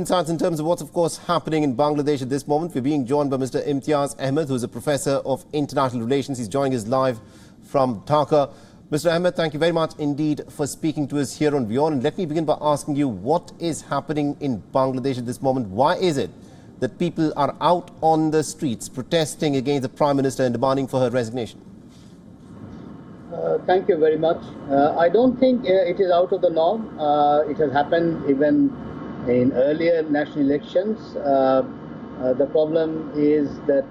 Insights in terms of what's, of course, happening in Bangladesh at this moment. We're being joined by Mr. Imtiaz Ahmed, who's a professor of international relations. He's joining us live from Dhaka. Mr. Ahmed, thank you very much indeed for speaking to us here on WION. And let me begin by asking you, what is happening in Bangladesh at this moment? Why is it that people are out on the streets protesting against the Prime Minister and demanding for her resignation? Thank you very much. I don't think it is out of the norm. It has happened even in earlier national elections. The problem is that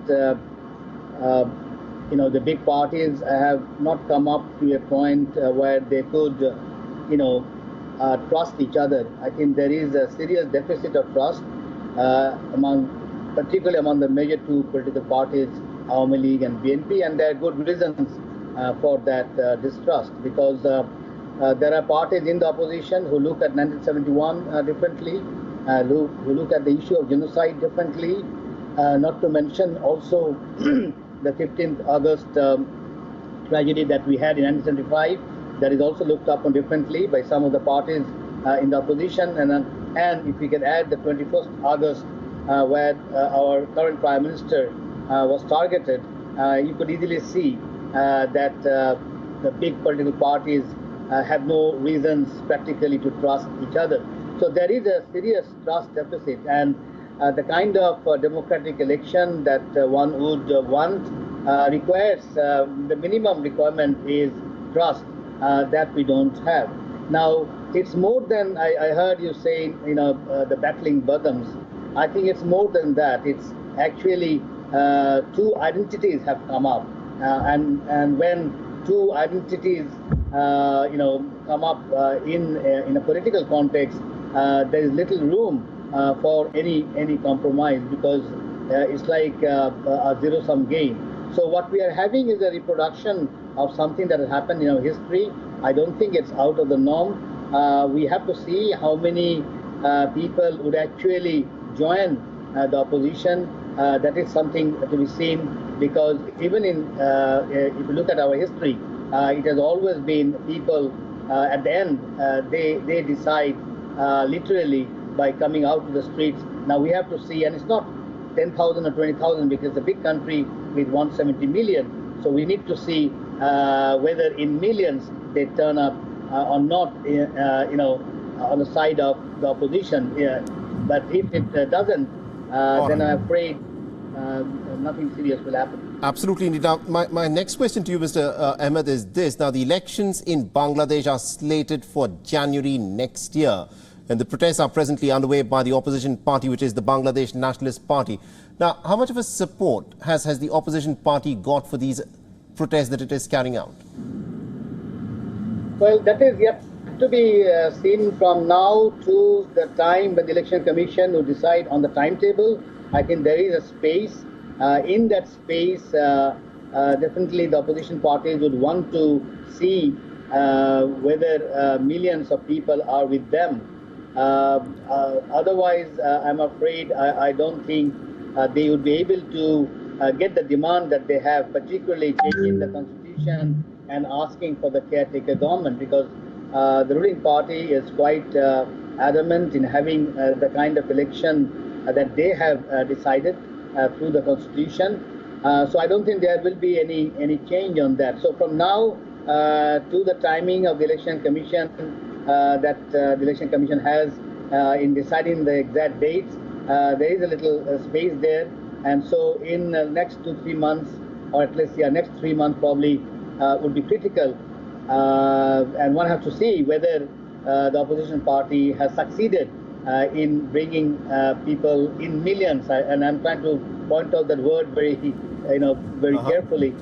the big parties have not come up to a point where they could trust each other. I think there is a serious deficit of trust particularly among the major two political parties, Awami League and BNP, and there are good reasons for that distrust, because there are parties in the opposition who look at 1971 differently, who look at the issue of genocide differently, not to mention also the 15th August tragedy that we had in 1975, that is also looked upon differently by some of the parties in the opposition. And if we can add the 21st August, where our current Prime Minister was targeted, you could easily see that the big political parties have no reasons practically to trust each other. So there is a serious trust deficit, and the kind of democratic election that one would want requires, the minimum requirement is trust that we don't have. Now, it's more than, I heard you saying, the battling bosoms. I think it's more than that. It's actually two identities have come up. And when two identities, come up in a political context, there is little room for any compromise, because it's like a zero-sum game. So what we are having is a reproduction of something that has happened in our history. I don't think it's out of the norm. We have to see how many people would actually join the opposition. That is something to be seen, because even if you look at our history, it has always been people at the end, they decide literally by coming out to the streets. Now we have to see, and it's not 10,000 or 20,000, because it's a big country with 170 million. So we need to see whether in millions they turn up or not, on the side of the opposition. But if it doesn't, then I'm afraid nothing serious will happen. Absolutely indeed. Now, my next question to you, Mr. Ahmed, is this. Now, the elections in Bangladesh are slated for January next year, and the protests are presently underway by the opposition party, which is the Bangladesh Nationalist Party. Now, how much of a support has the opposition party got for these protests that it is carrying out? Well, that is yet to be seen from now to the time when the Election Commission will decide on the timetable. I think there is a space. In that space, definitely the opposition parties would want to see whether millions of people are with them. Otherwise, I'm afraid I don't think they would be able to get the demand that they have, particularly changing the constitution and asking for the caretaker government, because the ruling party is quite adamant in having the kind of election that they have decided through the constitution. So I don't think there will be any change on that. So from now to the timing of the election commission, that the election commission has in deciding the exact dates, there is a little space there. And so in the next 2-3 months, or at least next 3 months probably, would be critical. And one has to see whether the opposition party has succeeded in bringing people in millions. And I'm trying to point out that word very carefully,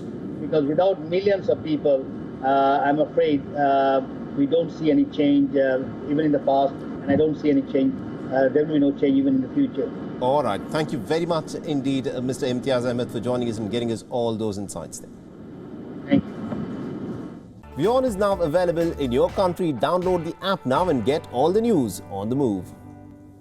because without millions of people, I'm afraid we don't see any change even in the past, and I don't see any change. There will be no change even in the future. All right. Thank you very much indeed, Mr. Imtiaz Ahmed, for joining us and getting us all those insights there. Thank you. WION is now available in your country. Download the app now and get all the news on the move.